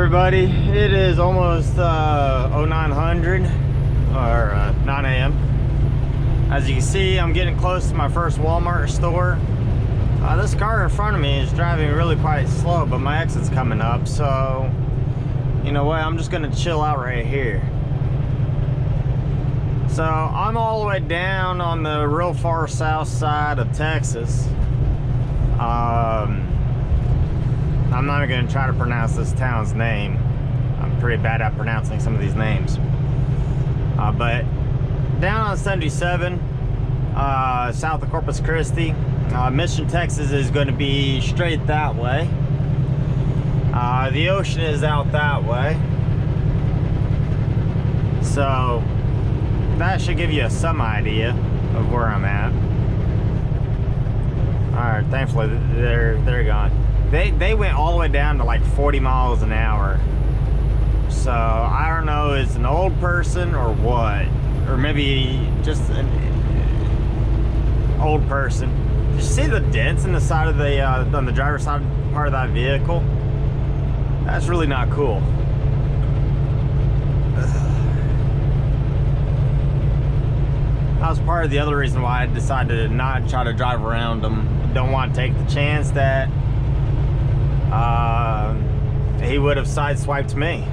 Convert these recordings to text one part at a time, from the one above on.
everybody, it is almost 0900 or 9 a.m. As you can see, I'm getting close to my first Walmart store. This car in front of me is driving really quite slow, but my exit's coming up, so you know what, I'm just gonna chill out right here. So I'm all the way down on the real far south side of Texas. I'm not even gonna try to pronounce this town's name. I'm pretty bad at pronouncing some of these names. But down on 77, south of Corpus Christi, Mission, Texas is going to be straight that way. The ocean is out that way. So that should give you some idea of where I'm at. Alright, thankfully they're gone. They went all the way down to like 40 miles an hour. So I don't know if it's an old person or what. Or maybe just an old person. Did you see the dents in the side of the on the driver's side part of that vehicle? That's really not cool. That was part of the other reason why I decided to not try to drive around them. Don't want to take the chance that he would have sideswiped me,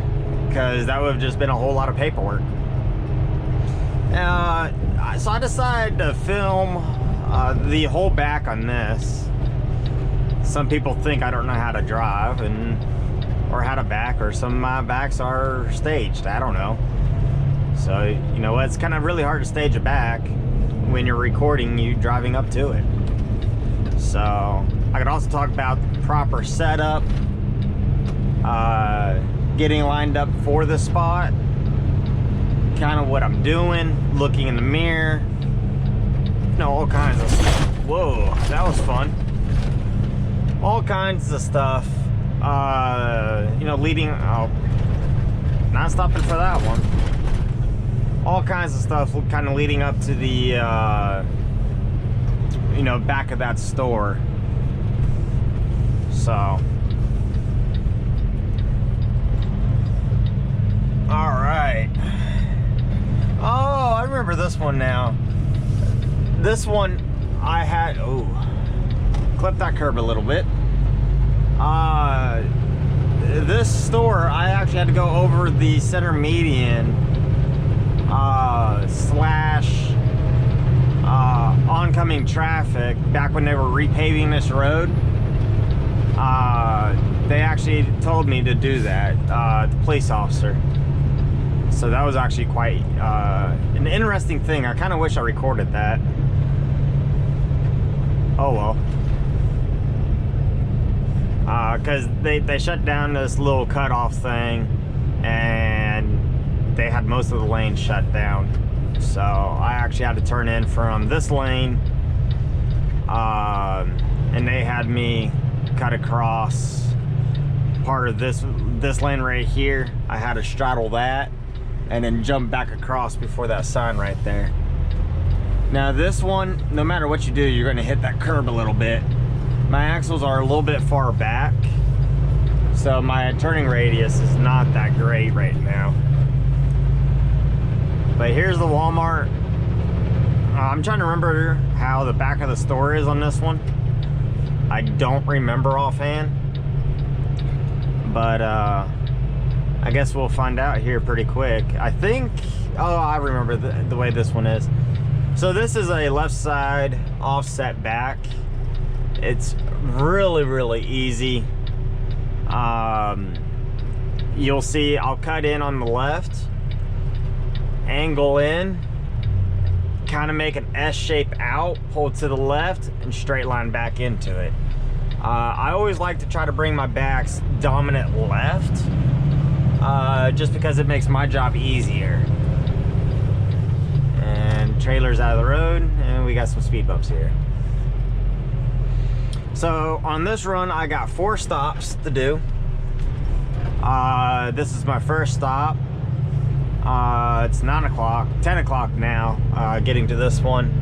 because that would have just been a whole lot of paperwork. So I decided to film the whole back on this. Some people think I don't know how to drive or how to back, or some of my backs are staged. I don't know. So, you know what? It's kind of really hard to stage a back when you're recording you driving up to it. So I could also talk about the proper setup, getting lined up for the spot, kind of what I'm doing, looking in the mirror, you know, all kinds of stuff. Whoa, that was fun. All kinds of stuff, you know, leading, oh, not stopping for that one. All kinds of stuff kind of leading up to the, you know, back of that store. So, all right. Oh, I remember this one now. This one I had, oh, clip that curb a little bit. This store, I actually had to go over the center median slash oncoming traffic back when they were repaving this road. They actually told me to do that, the police officer. So that was actually quite an interesting thing. I kind of wish I recorded that. Oh well. Because they shut down this little cutoff thing, and they had most of the lanes shut down. So I actually had to turn in from this lane, and they had me cut across part of this lane right here. I had to straddle that and then jump back across before that sign right there. Now this one, no matter what you do, you're going to hit that curb a little bit. My axles are a little bit far back, so my turning radius is not that great right now. But here's the Walmart. I'm trying to remember how the back of the store is on this one. I don't remember offhand, but I guess we'll find out here pretty quick. I think, oh, I remember the way this one is. So this is a left side offset back. It's really, really easy. You'll see I'll cut in on the left, angle in, kind of make an S shape out, pull it to the left, and straight line back into it. I always like to try to bring my backs dominant left, just because it makes my job easier. And trailer's out of the road, and we got some speed bumps here. So on this run, I got 4 stops to do. This is my first stop. It's 9 o'clock, 10 o'clock now, getting to this one.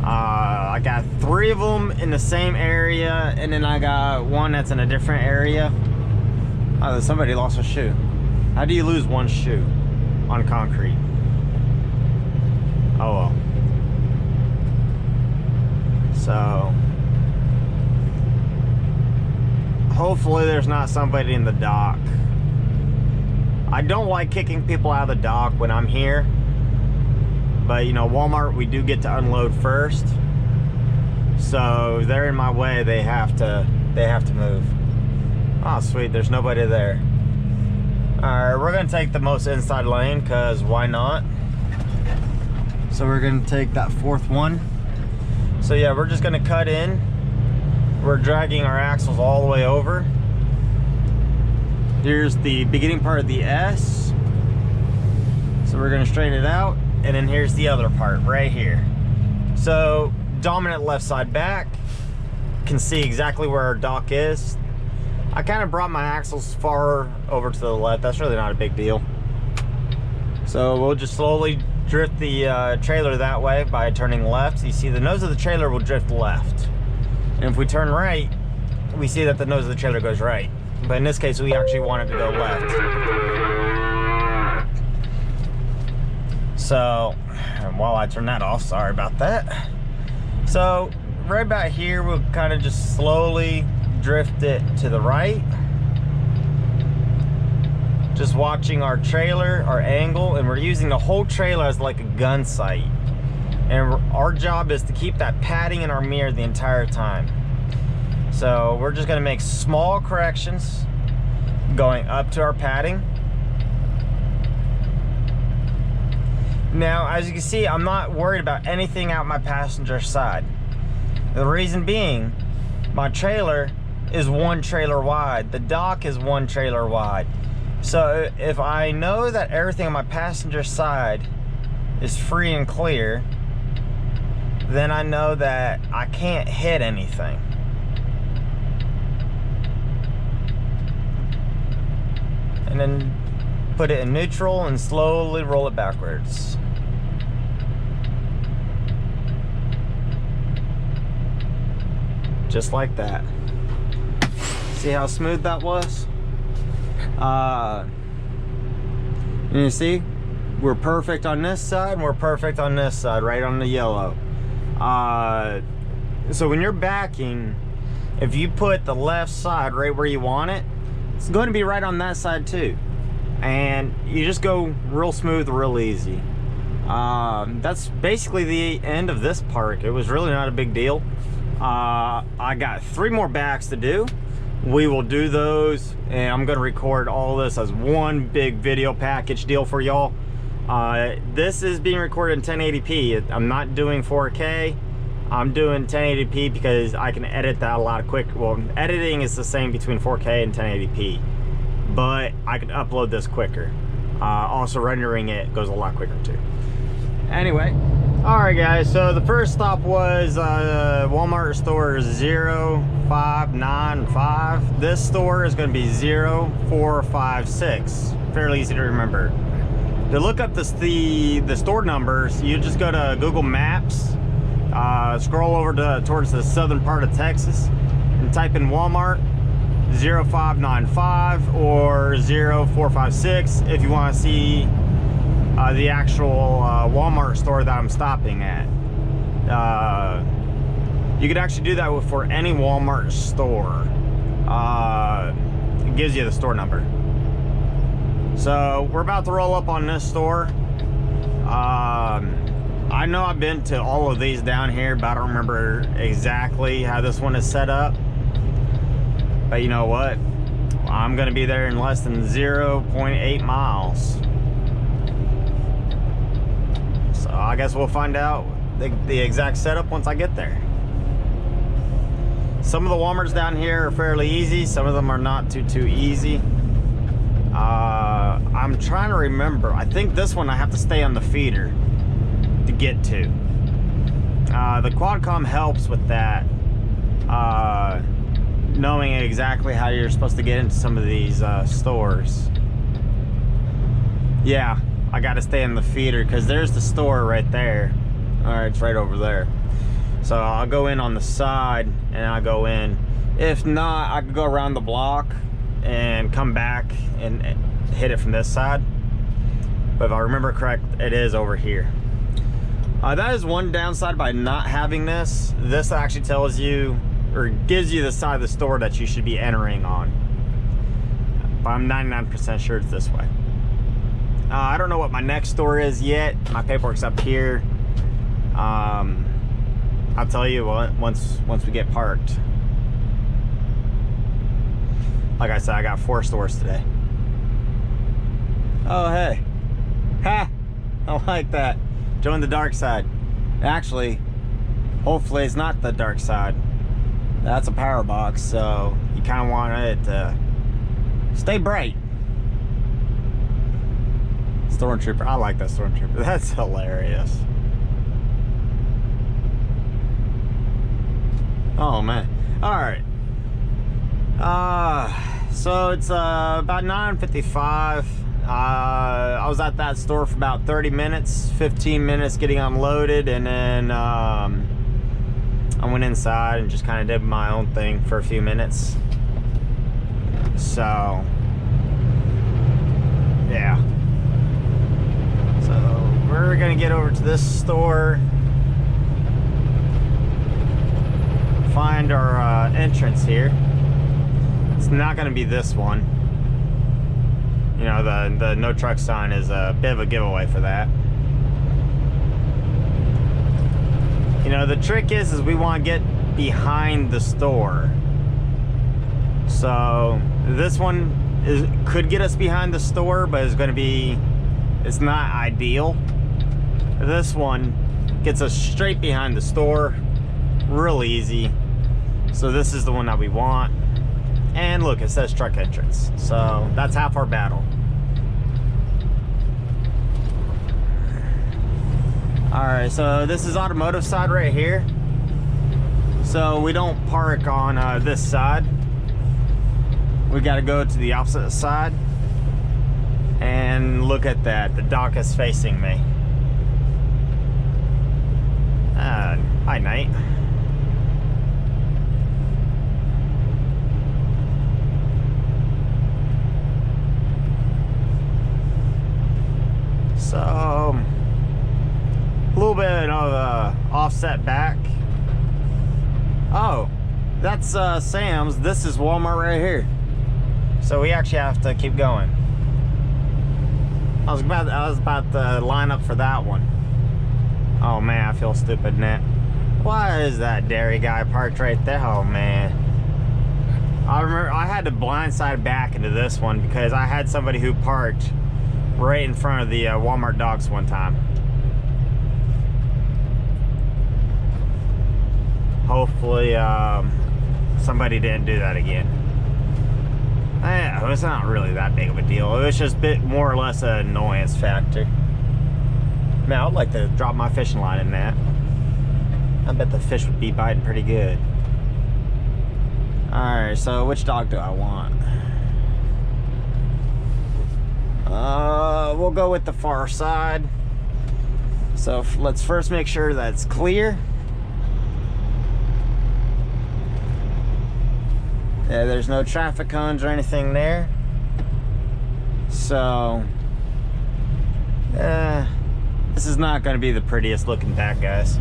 I got 3 of them in the same area, and then I got one that's in a different area. Oh, somebody lost a shoe. How do you lose one shoe on concrete? Oh well. So hopefully there's not somebody in the dock. I don't like kicking people out of the dock when I'm here, but you know, Walmart, we do get to unload first. So they're in my way, they have to move. Oh sweet, there's nobody there. Alright, we're gonna take the most inside lane, because why not? So we're gonna take that fourth one. So yeah, we're just gonna cut in. We're dragging our axles all the way over. Here's the beginning part of the S. So we're gonna straighten it out, and then here's the other part right here. So dominant left side back. Can see exactly where our dock is. I kind of brought my axles far over to the left. That's really not a big deal. So we'll just slowly drift the trailer that way by turning left. So you see the nose of the trailer will drift left. And if we turn right, we see that the nose of the trailer goes right. But in this case, we actually want it to go left. So, while I turn that off, sorry about that. So, right about here, we'll kind of just slowly drift it to the right. Just watching our trailer, our angle, and we're using the whole trailer as like a gun sight. And our job is to keep that padding in our mirror the entire time. So we're just gonna make small corrections going up to our padding. Now, as you can see, I'm not worried about anything out my passenger side. The reason being, my trailer is one trailer wide. The dock is one trailer wide. So if I know that everything on my passenger side is free and clear, then I know that I can't hit anything. And then put it in neutral and slowly roll it backwards. Just like that. See how smooth that was? You see, we're perfect on this side, and we're perfect on this side, right on the yellow. So when you're backing, if you put the left side right where you want it, it's going to be right on that side too. And you just go real smooth, real easy. That's basically the end of this part. It was really not a big deal. I got 3 more backs to do. We will do those, and I'm going to record all this as one big video package deal for y'all. This is being recorded in 1080p. I'm not doing 4K. I'm doing 1080p because I can edit that a lot quicker. Well, editing is the same between 4K and 1080p, but I can upload this quicker. Also, rendering it goes a lot quicker too. Anyway, all right guys, so the first stop was Walmart store 0595. This store is going to be 0456. Fairly easy to remember. To look up the store numbers, you just go to Google Maps, scroll over towards the southern part of Texas, and type in Walmart 0595 or 0456 if you want to see the actual Walmart store that I'm stopping at. You could actually do that for any Walmart store. It gives you the store number. So we're about to roll up on this store. I know I've been to all of these down here, but I don't remember exactly how this one is set up. But you know what? I'm gonna be there in less than 0.8 miles. So I guess we'll find out the exact setup once I get there. Some of the Walmarts down here are fairly easy. Some of them are not too easy. I'm trying to remember. I think this one I have to stay on the feeder to get to. The Quadcom helps with that. Knowing exactly how you're supposed to get into some of these stores. Yeah, I gotta stay in the feeder because there's the store right there. Alright, it's right over there. So I'll go in on the side and I'll go in. If not, I could go around the block and come back and hit it from this side. But if I remember correct, it is over here. That is one downside by not having this. This actually tells you, or gives you the side of the store that you should be entering on. But I'm 99% sure it's this way. I don't know what my next store is yet. My paperwork's up here. I'll tell you once we get parked. Like I said, I got 4 stores today. Oh, hey. Ha! I like that. Join the dark side. Actually, hopefully it's not the dark side. That's a power box, so you kind of want it to stay bright. Stormtrooper. I like that Stormtrooper. That's hilarious. Oh, man. Alright. So it's about 9:55. I was at that store for about 30 minutes, 15 minutes getting unloaded, and then I went inside and just kind of did my own thing for a few minutes. So yeah, so we're gonna get over to this store, find our entrance here. It's not gonna be this one. You know, the no truck sign is a bit of a giveaway for that. You know, the trick is we want to get behind the store. So this one could get us behind the store, but it's not ideal. This one gets us straight behind the store, real easy. So this is the one that we want. And look, it says truck entrance. So that's half our battle. Alright, so this is automotive side right here. So we don't park on this side. We got to go to the opposite side. And look at that. The dock is facing me. Hi, Nate. So, a little bit of offset back. Oh, that's Sam's. This is Walmart right here. So we actually have to keep going. I was about to line up for that one. Oh man, I feel stupid, Nat. Why is that dairy guy parked right there? Oh man. I remember I had to blindside back into this one because I had somebody who parked right in front of the Walmart docks one time. Hopefully somebody didn't do that again. It's not really that big of a deal. It was just a bit more or less an annoyance factor. Man, I would like to drop my fishing line in that. I bet the fish would be biting pretty good. Alright, so which dog do I want? We'll go with the far side. So let's first make sure that it's clear. Yeah, there's no traffic cones or anything there. So, this is not going to be the prettiest looking back, guys.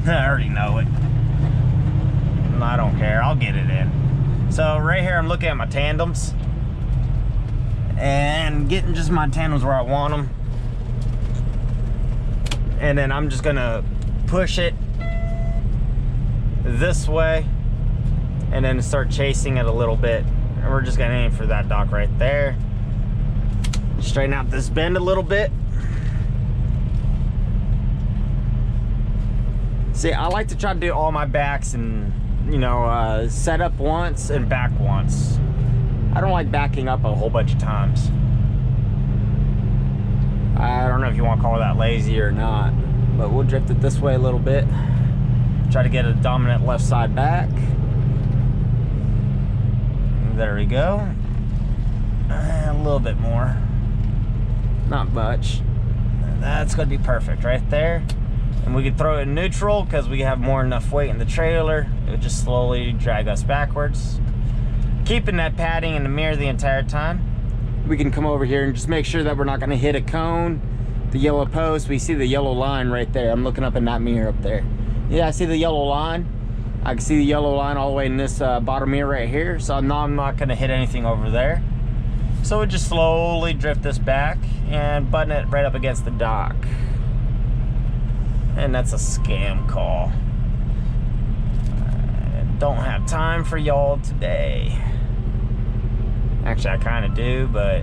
I already know it. I don't care. I'll get it in. So right here, I'm looking at my tandems. And getting just my tandems where I want them. And then I'm just gonna push it this way and then start chasing it a little bit. And we're just gonna aim for that dock right there. Straighten out this bend a little bit. See, I like to try to do all my backs and, you know, set up once and back once. I don't like backing up a whole bunch of times. I don't know if you want to call that lazy or not, but we'll drift it this way a little bit. Try to get a dominant left side back. There we go. A little bit more. Not much. That's going to be perfect right there. And we can throw it in neutral because we have more than enough weight in the trailer. It would just slowly drag us backwards. keeping that padding in the mirror the entire time. We can come over here and just make sure that we're not going to hit a cone, the yellow post. We see the yellow line right there. I'm looking up in that mirror up there. Yeah, I see the yellow line. I can see the yellow line all the way in this bottom mirror right here. So no, I'm not going to hit anything over there. So we just slowly drift this back and button it right up against the dock. And that's a scam call. I don't have time for y'all today. Actually, I kind of do, but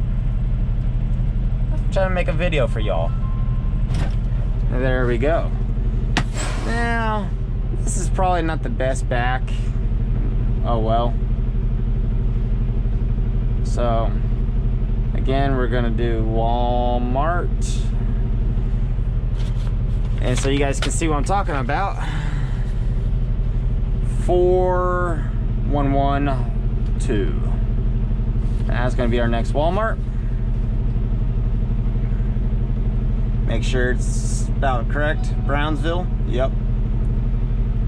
I'm trying to make a video for y'all. There we go. Now, this is probably not the best back. Oh well. So, again, we're gonna do Walmart. And so you guys can see what I'm talking about. 4112. That's gonna be our next Walmart. Make sure it's about correct. Brownsville, yep.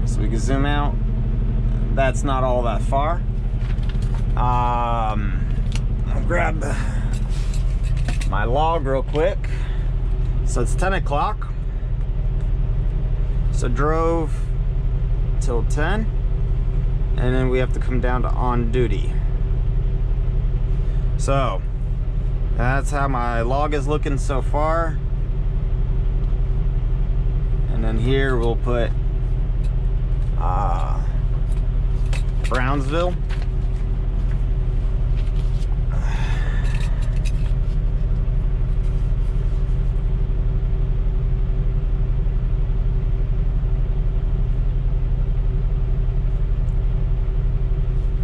So we can zoom out. That's not all that far. I'll grab my log real quick. So it's 10 o'clock. So drove till 10. And then we have to come down to on duty. So that's how my log is looking so far. And then here we'll put Brownsville.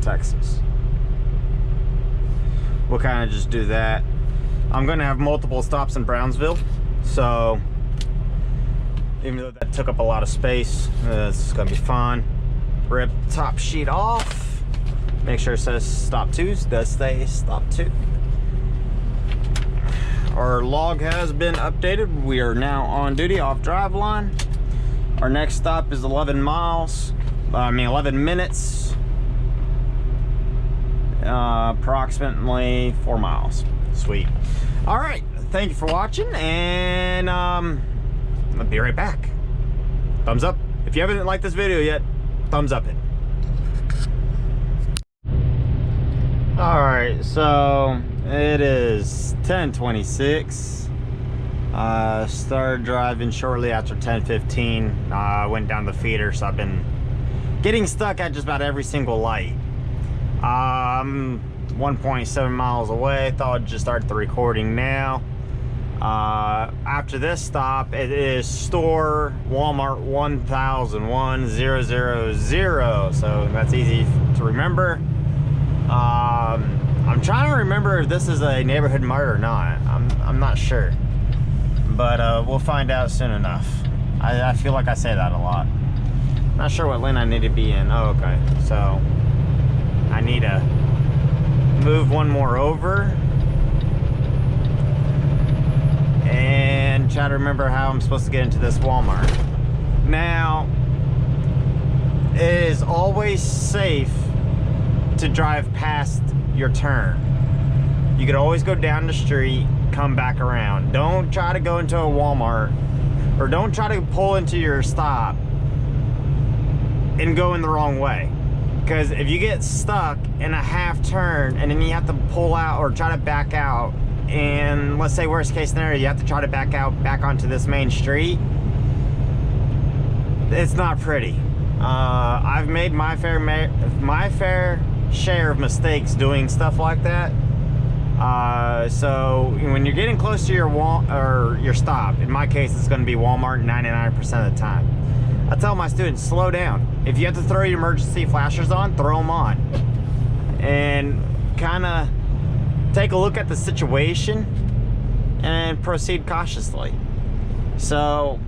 Texas. We'll kind of just do that. I'm going to have multiple stops in Brownsville, so even though that took up a lot of space, this is going to be fun. Rip top sheet off. Make sure it says stop 2. It does say stop 2. Our log has been updated. We are now on duty off drive line. Our next stop is 11 miles. 11 minutes. Approximately 4 miles. Sweet. All right. Thank you for watching, and I'll be right back. Thumbs up. If you haven't liked this video yet, thumbs up it. All right, so it is 10:26. Started driving shortly after 10:15. Went down the feeder, so I've been getting stuck at just about every single light. I'm 1.7 miles away. Thought I'd just start the recording now. After this stop, it is store Walmart 1001,000. So that's easy to remember. I'm trying to remember if this is a neighborhood mart or not. I'm not sure, but we'll find out soon enough. I feel like I say that a lot. Not sure what lane I need to be in. Oh, okay. So I need to move one more over and try to remember how I'm supposed to get into this Walmart. Now, it is always safe to drive past your turn. You could always go down the street, come back around. Don't try to go into a Walmart, or don't try to pull into your stop and go in the wrong way. Because if you get stuck in a half turn and then you have to pull out or try to back out, and let's say worst case scenario, you have to try to back out back onto this main street, it's not pretty. I've made my fair share of mistakes doing stuff like that. So when you're getting close to your stop, in my case it's going to be Walmart 99% of the time, I tell my students, slow down. If you have to throw your emergency flashers on, throw them on, and kind of take a look at the situation and proceed cautiously. So,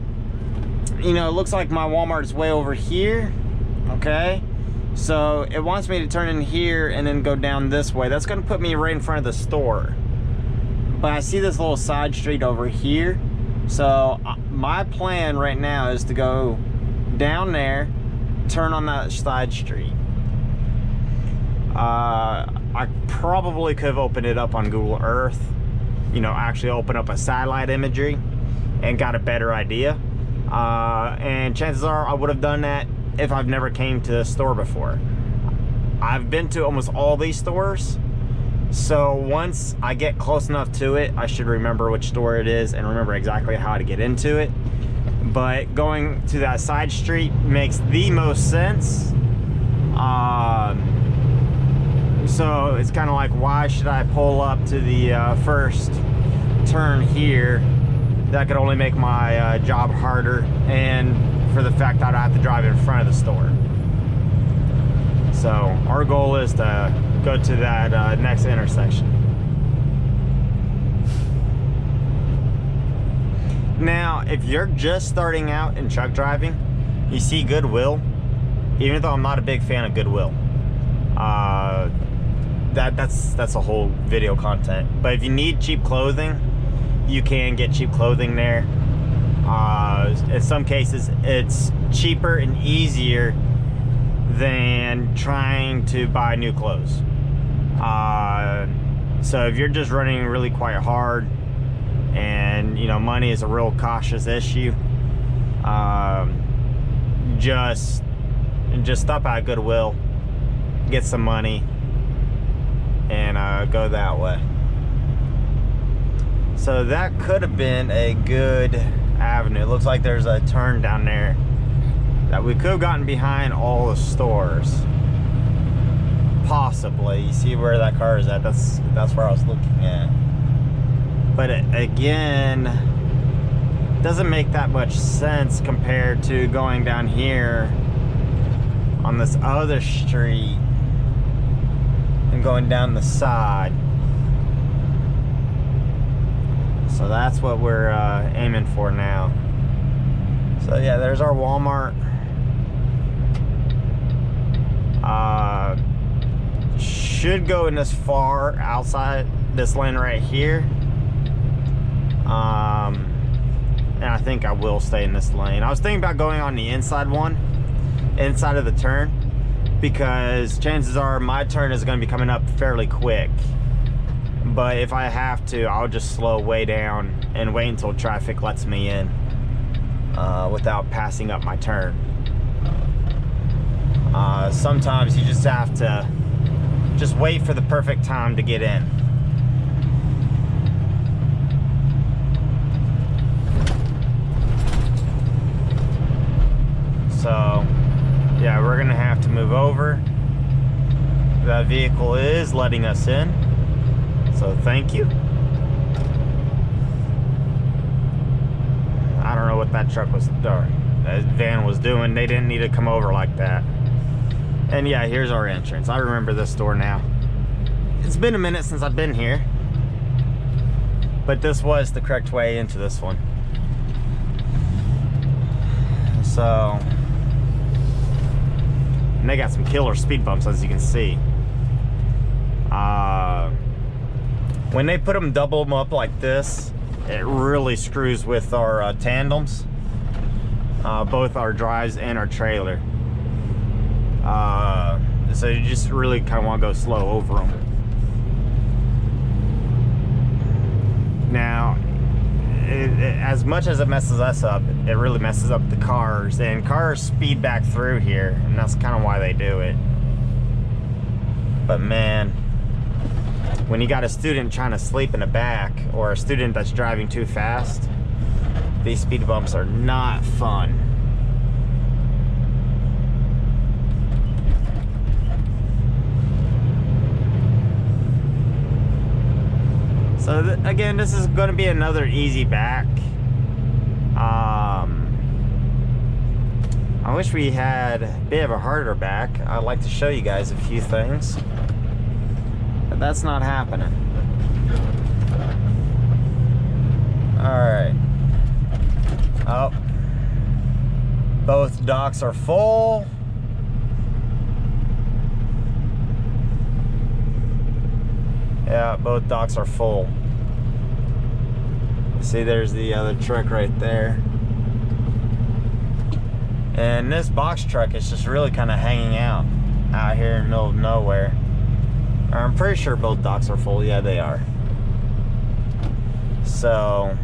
you know, it looks like my Walmart is way over here. Okay, so it wants me to turn in here and then go down this way. That's going to put me right in front of the store, but I see this little side street over here. So my plan right now is to go down there, turn on that side street. I probably could have opened it up on Google Earth, you know, actually open up a satellite imagery and got a better idea. And chances are I would have done that if I've never came to the store before. I've been to almost all these stores, so once I get close enough to it, I should remember which store it is and remember exactly how to get into it. But going to that side street makes the most sense. So it's kind of like, why should I pull up to the first turn here? That could only make my job harder, and for the fact that I have to drive in front of the store. So our goal is to go to that next intersection. Now, if you're just starting out in truck driving, you see Goodwill, even though I'm not a big fan of Goodwill. That's a whole video content. But if you need cheap clothing, you can get cheap clothing there. In some cases, it's cheaper and easier than trying to buy new clothes. So if you're just running really quite hard, and you know money is a real cautious issue, just stop at Goodwill, get some money, and go that way. So that could have been a good avenue. It looks like there's a turn down there that we could have gotten behind all the stores. Possibly. You see where that car is at? That's where I was looking at. But again, doesn't make that much sense compared to going down here on this other street and going down the side. So that's what we're aiming for now. So yeah, there's our Walmart. Should go in this far outside this lane right here. And I think I will stay in this lane. I was thinking about going on the inside one, inside of the turn, because chances are my turn is going to be coming up fairly quick. But if I have to, I'll just slow way down and wait until traffic lets me in without passing up my turn. Sometimes you just have to just wait for the perfect time to get in. So yeah, we're gonna have to move over. That vehicle is letting us in, so thank you. I don't know what that truck was, or that van was doing. They didn't need to come over like that. And yeah, here's our entrance. I remember this store now. It's been a minute since I've been here, but this was the correct way into this one. So, and they got some killer speed bumps, as you can see. When they put them, double them up like this, it really screws with our tandems, both our drives and our trailer. So you just really kind of want to go slow over them. Now, as much as it messes us up, it really messes up the cars, and cars speed back through here, and that's kind of why they do it. But man, when you got a student trying to sleep in the back, or a student that's driving too fast, these speed bumps are not fun. So again, this is going to be another easy back. I wish we had a bit of a harder back. I'd like to show you guys a few things, but that's not happening. Alright. Oh. Both docks are full. Yeah, both docks are full. See, there's the other truck right there. And this box truck is just really kind of hanging out here in the middle of nowhere. I'm pretty sure both docks are full. Yeah, they are. So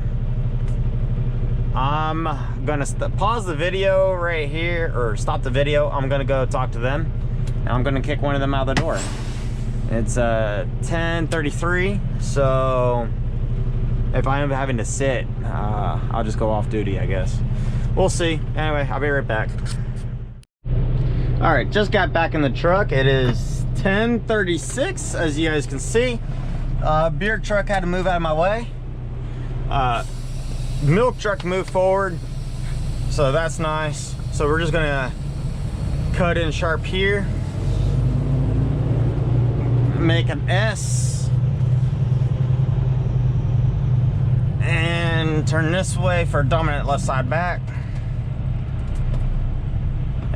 I'm gonna pause the video right here, or stop the video. I'm gonna go talk to them, and I'm gonna kick one of them out the door. It's 10:33, so if I am having to sit, I'll just go off duty, I guess. We'll see. Anyway, I'll be right back. All right, just got back in the truck. It is 10:36, as you guys can see. Beer truck had to move out of my way. Milk truck moved forward, so that's nice. So we're just gonna cut in sharp here, make an S, and turn this way for dominant left side back.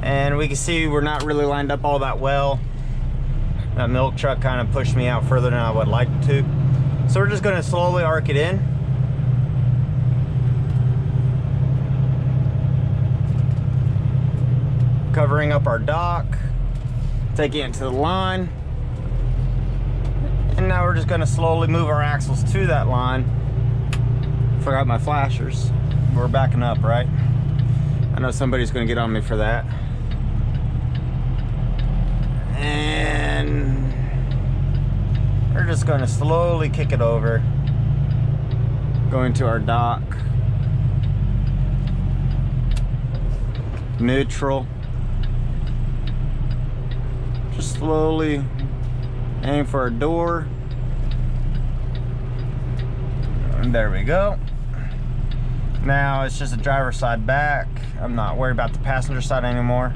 And we can see we're not really lined up all that well. That milk truck kind of pushed me out further than I would like to. So we're just gonna slowly arc it in. Covering up our dock, taking it to the line. And now we're just gonna slowly move our axles to that line. Forgot my flashers. We're backing up, right? I know somebody's gonna get on me for that. And we're just gonna slowly kick it over. Going to our dock. Neutral. Just slowly aim for a door. And there we go. Now it's just a driver's side back. I'm not worried about the passenger side anymore.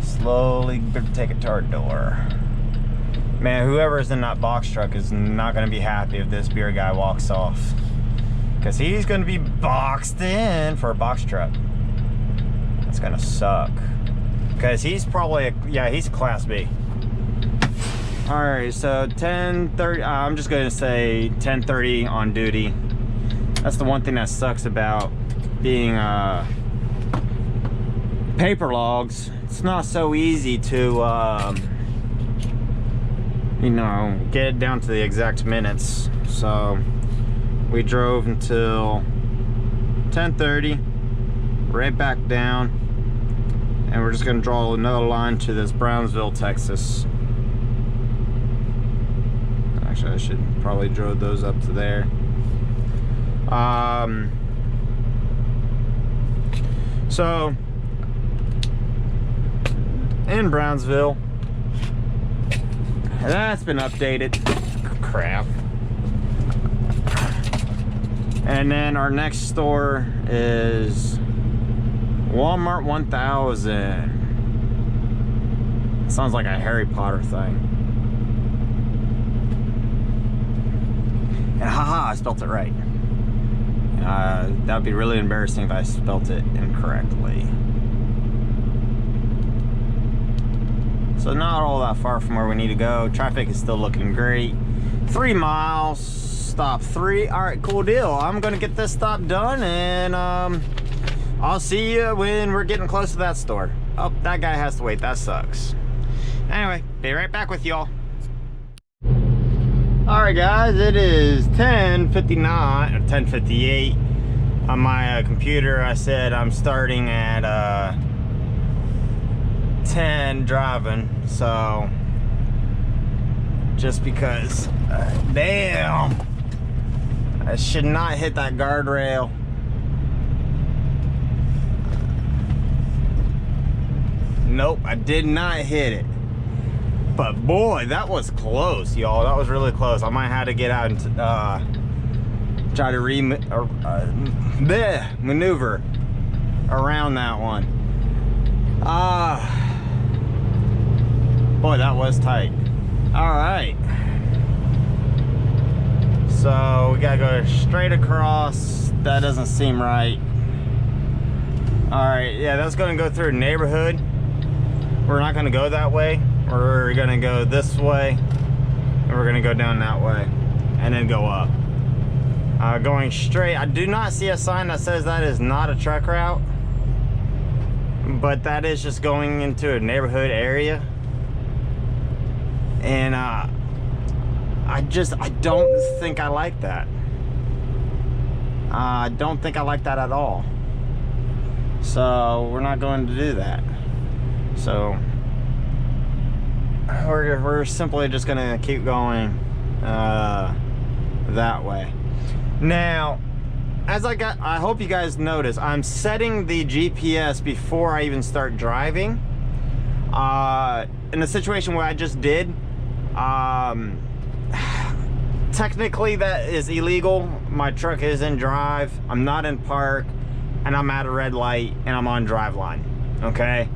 Slowly take it to our door. Man, whoever is in that box truck is not gonna be happy if this beer guy walks off, because he's gonna be boxed in for a box truck. That's gonna suck. Because he's probably, yeah, he's a Class B. All right, so 10:30, I'm just gonna say 10:30 on duty. That's the one thing that sucks about being paper logs. It's not so easy to, you know, get it down to the exact minutes. So we drove until 10:30, right back down. And we're just gonna draw another line to this Brownsville, Texas. Actually, I should probably draw those up to there. So in Brownsville, that's been updated. Crap. And then our next store is Walmart 1000. Sounds like a Harry Potter thing. And haha, I spelt it right. That would be really embarrassing if I spelt it incorrectly. So not all that far from where we need to go. Traffic is still looking great. 3 miles, stop 3. All right, cool deal. I'm gonna get this stop done, and I'll see you when we're getting close to that store. Oh, that guy has to wait. That sucks. Anyway, be right back with y'all. All right, guys, it is 10:59 or 10:58 on my computer. I said I'm starting at 10 driving, so just because, damn, I should not hit that guardrail. Nope, I did not hit it. But boy, that was close, y'all. That was really close. I might have to get out and try to maneuver around that one. Boy, that was tight. All right. So we gotta go straight across. That doesn't seem right. All right, yeah, that's gonna go through a neighborhood. We're not gonna go that way. We're gonna go this way, and we're gonna go down that way, and then go up. Going straight, I do not see a sign that says that is not a truck route, but that is just going into a neighborhood area. And I don't think I like that. I don't think I like that at all. So we're not going to do that. So we're simply just gonna keep going that way. Now, I hope you guys notice, I'm setting the GPS before I even start driving. In the situation where I just did, technically that is illegal. My truck is in drive, I'm not in park, and I'm at a red light, and I'm on drive line, okay?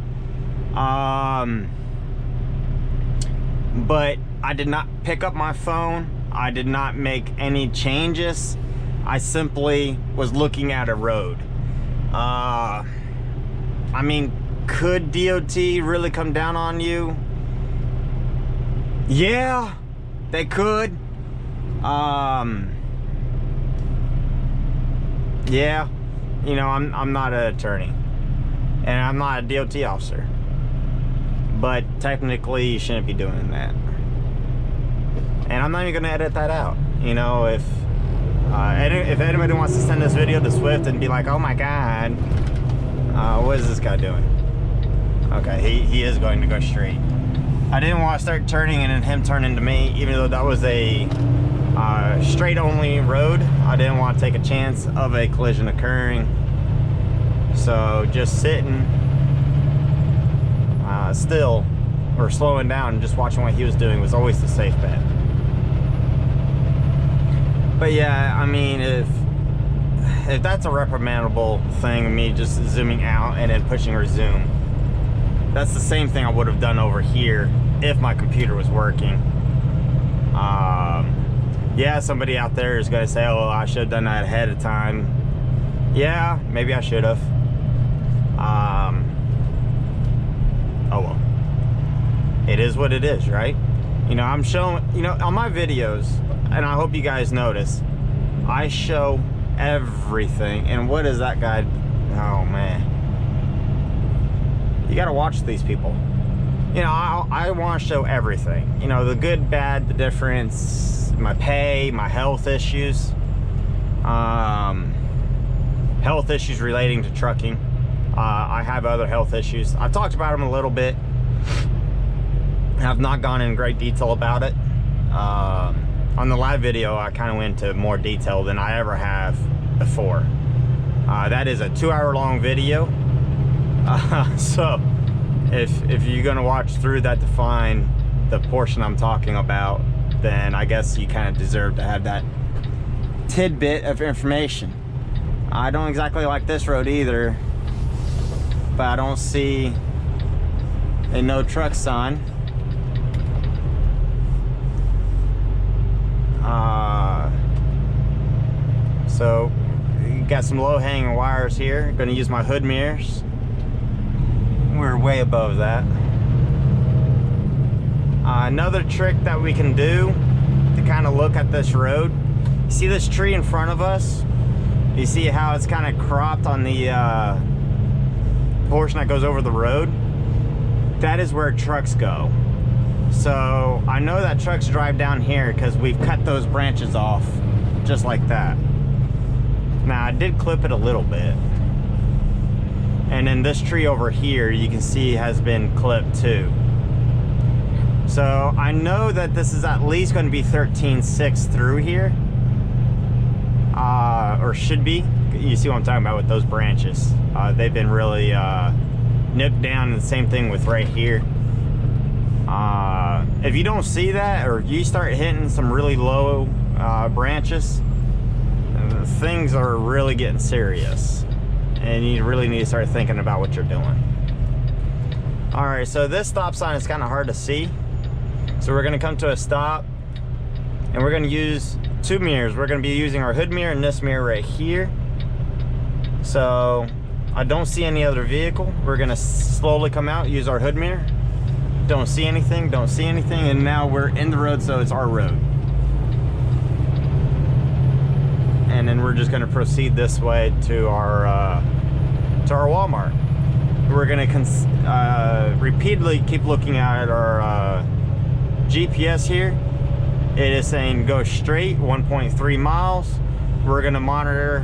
But I did not pick up my phone. I did not make any changes. I simply was looking at a road. I mean, could DOT really come down on you? Yeah, they could. Yeah, you know, I'm not an attorney, and I'm not a DOT officer, but technically you shouldn't be doing that. And I'm not even gonna edit that out. You know, if anybody wants to send this video to Swift and be like, oh my God, what is this guy doing? Okay, he is going to go straight. I didn't want to start turning and then him turn into me, even though that was a straight only road. I didn't want to take a chance of a collision occurring. So just sitting still or slowing down and just watching what he was doing was always the safe bet. But yeah, I mean, if that's a reprimandable thing, me just zooming out and then pushing resume, that's the same thing I would have done over here if my computer was working. Yeah, somebody out there is going to say, oh, I should have done that ahead of time. Yeah, maybe I should have. Oh well. It is what it is, right? You know, I'm showing, you know, on my videos, and I hope you guys notice, I show everything. And what is that guy? Oh man, you gotta watch these people. You know, I want to show everything, you know, the good, bad, the difference, my pay, my health issues, health issues relating to trucking. I have other health issues. I've talked about them a little bit. I've not gone in great detail about it. On the live video, I kind of went into more detail than I ever have before. That is a 2-hour-long video. So if you're gonna watch through that to find the portion I'm talking about, then I guess you kind of deserve to have that tidbit of information. I don't exactly like this road either, but I don't see a no truck sign. So you got some low hanging wires here. Gonna use my hood mirrors. We're way above that. Another trick that we can do to kind of look at this road, you see this tree in front of us? You see how it's kind of cropped on the portion that goes over the road? That is where trucks go. So I know that trucks drive down here because we've cut those branches off just like that. Now I did clip it a little bit. And then this tree over here, you can see has been clipped too. So I know that this is at least going to be 13.6 through here. Or should be. You see what I'm talking about with those branches. They've been really nipped down, and the same thing with right here. If you don't see that, or you start hitting some really low branches, things are really getting serious. And you really need to start thinking about what you're doing. Alright, so this stop sign is kind of hard to see. So we're going to come to a stop, and we're going to use two mirrors. We're going to be using our hood mirror and this mirror right here. So I don't see any other vehicle. We're going to slowly come out, use our hood mirror. Don't see anything, don't see anything, and now we're in the road, so it's our road. And then we're just going to proceed this way to our Walmart. We're going to repeatedly keep looking at our GPS here, it is saying go straight 1.3 miles. We're gonna monitor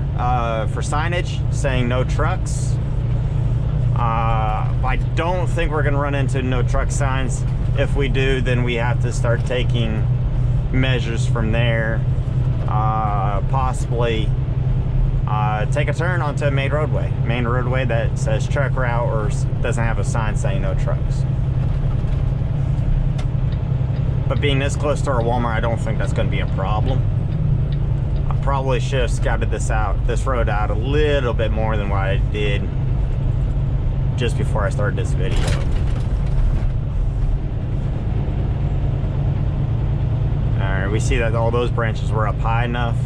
for signage saying no trucks. I don't think we're gonna run into no truck signs. If we do, then we have to start taking measures from there. Possibly take a turn onto a main roadway that says truck route or doesn't have a sign saying no trucks. But being this close to our Walmart, I don't think that's going to be a problem. I probably should have scouted this road out a little bit more than what I did just before I started this video. Alright, we see that all those branches were up high enough.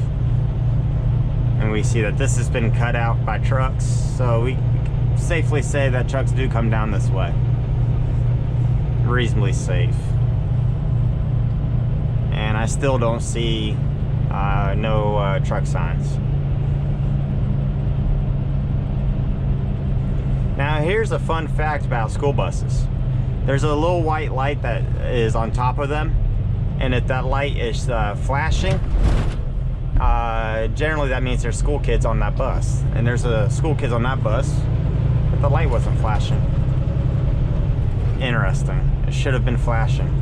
And we see that this has been cut out by trucks. So we can safely say that trucks do come down this way. Reasonably safe. And I still don't see no truck signs. Now here's a fun fact about school buses. There's a little white light that is on top of them, and if that light is flashing, generally that means there's school kids on that bus. And there's school kids on that bus, but the light wasn't flashing. Interesting. It should have been flashing.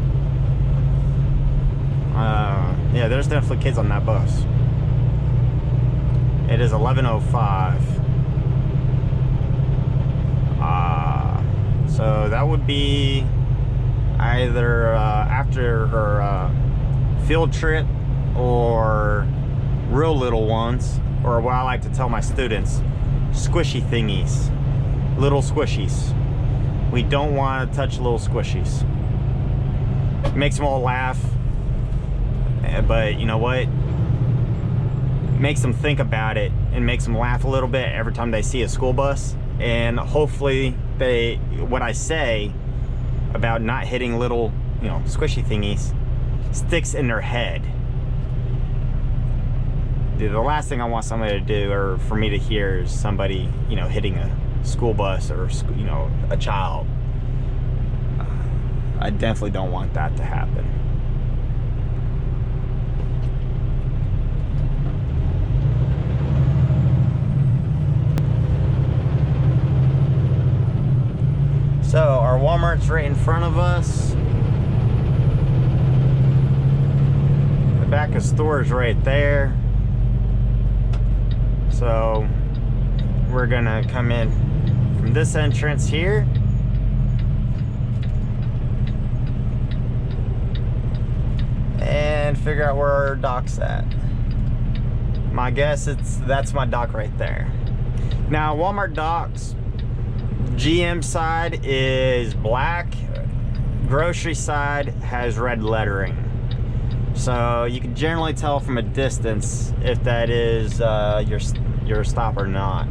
Yeah, there's definitely kids on that bus. It is 11:05. So that would be either after her field trip or real little ones, or what I like to tell my students, squishy thingies, little squishies. We don't want to touch little squishies. It makes them all laugh. But you know what? It makes them think about it and makes them laugh a little bit every time they see a school bus. And hopefully what I say about not hitting little, squishy thingies sticks in their head. Dude, the last thing I want somebody to do, or for me to hear, is somebody, hitting a school bus or, a child. I definitely don't want that to happen. So our Walmart's right in front of us. The back of store's right there. So we're gonna come in from this entrance here. And figure out where our dock's at. My guess that's my dock right there. Now Walmart docks, GM side is black, grocery side has red lettering. So you can generally tell from a distance if that is your stop or not.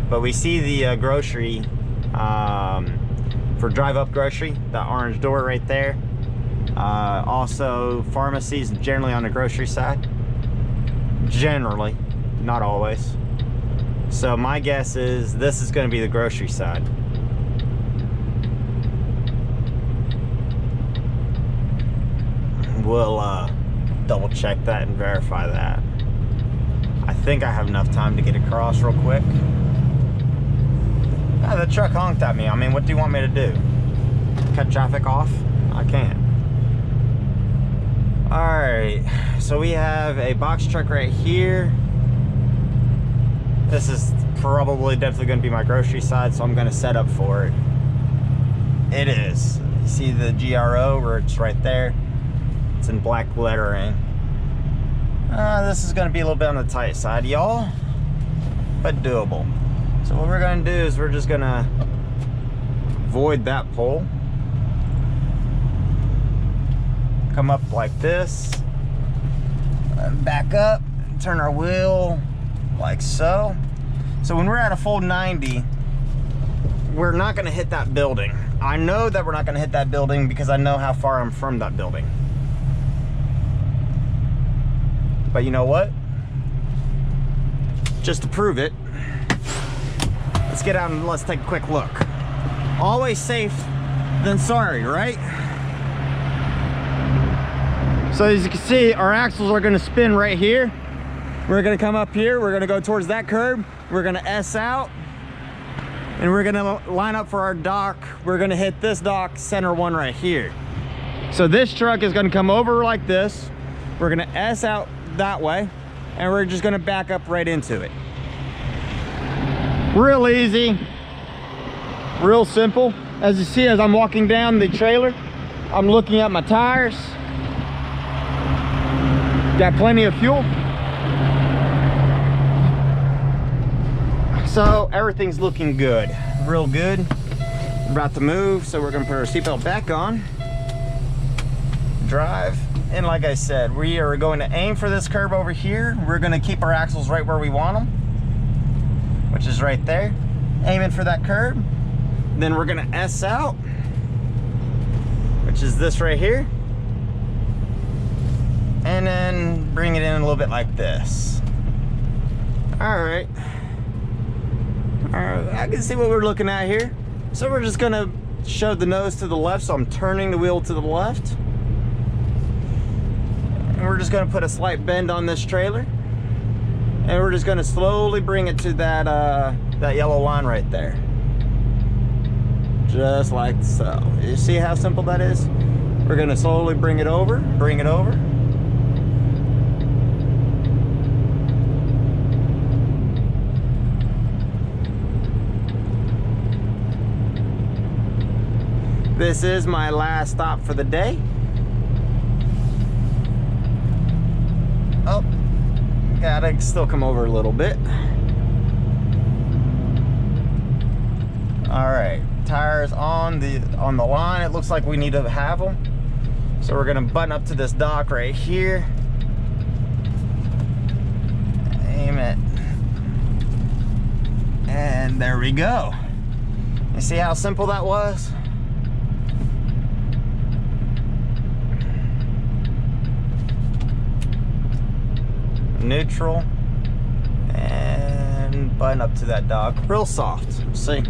But we see the grocery for drive up grocery, the orange door right there. Also pharmacies generally on the grocery side. Generally, not always. So my guess is this is going to be the grocery side. We'll double check that and verify that. I think I have enough time to get across real quick. The truck honked at me. I mean, what do you want me to do? Cut traffic off? I can't. Alright, so we have a box truck right here. This is probably definitely going to be my grocery side, so I'm going to set up for it. It is. You see the GRO where it's right there? It's in black lettering. This is going to be a little bit on the tight side, y'all, but doable. So what we're going to do is we're just going to void that pole. Come up like this. And back up. And turn our wheel like so. So when we're at a full 90, we're not going to hit that building. I know that we're not going to hit that building because I know how far I'm from that building. But you know what? Just to prove it, let's get out and let's take a quick look. Always safe than sorry, right? So as you can see, our axles are gonna spin right here. We're gonna come up here, we're gonna go towards that curb, we're gonna S out, and we're gonna line up for our dock. We're gonna hit this dock, center one right here. So this truck is gonna come over like this. We're gonna S out that way, and we're just gonna back up right into it. Real easy, real simple. As you see, as I'm walking down the trailer, I'm looking at my tires. Got plenty of fuel. So everything's looking good, real good. We're about to move, so we're gonna put our seatbelt back on, drive. And like I said, we are going to aim for this curb over here. We're gonna keep our axles right where we want them, which is right there. Aiming for that curb. Then we're gonna S out, which is this right here. And then bring it in a little bit like this. All right. I can see what we're looking at here. So we're just gonna show the nose to the left, so I'm turning the wheel to the left. And we're just gonna put a slight bend on this trailer. And we're just gonna slowly bring it to that, that yellow line right there. Just like so. You see how simple that is? We're gonna slowly bring it over, bring it over. This is my last stop for the day. Oh, gotta still come over a little bit. All right, tires on the line. It looks like we need to have them. So we're gonna button up to this dock right here. Aim it. And there we go. You see how simple that was? Neutral and button up to that dock, real soft. See,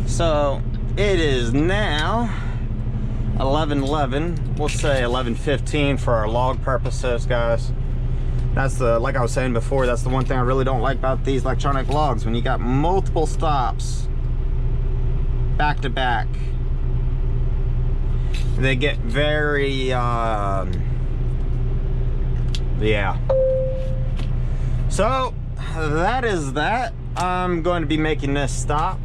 so it is now 11:11. We'll say 11:15 for our log purposes, guys. That's the, like I was saying before, that's the one thing I really don't like about these electronic logs. When you got multiple stops back to back, they get very yeah. So that is that. I'm going to be making this stop.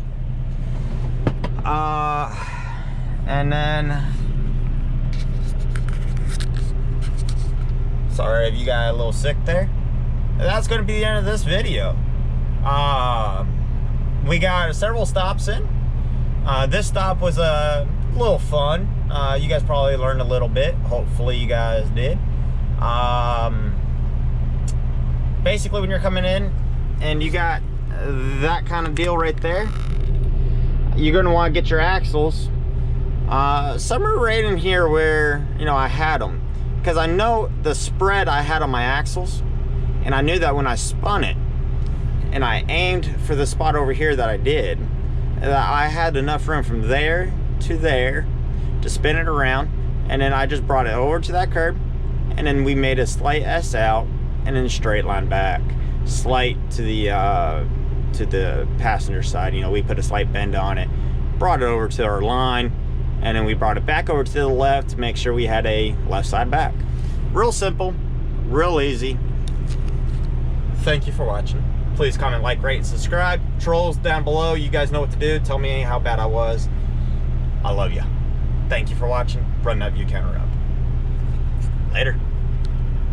And then, sorry if you got a little sick there. That's going to be the end of this video. We got several stops in. This stop was a little fun. You guys probably learned a little bit. Hopefully you guys did. Basically, when you're coming in and you got that kind of deal right there, you're going to want to get your axles somewhere right in here where, you know, I had them, because I know the spread I had on my axles, and I knew that when I spun it and I aimed for the spot over here that I did, that I had enough room from there to spin it around, and then I just brought it over to that curb, and then we made a slight S out and then straight line back, slight to the passenger side. You know, we put a slight bend on it, brought it over to our line, and then we brought it back over to the left to make sure we had a left side back. Real simple, real easy. Thank you for watching. Please comment, like, rate, and subscribe. Trolls down below, you guys know what to do. Tell me how bad I was. I love you. Thank you for watching. Run that view counter up. Later.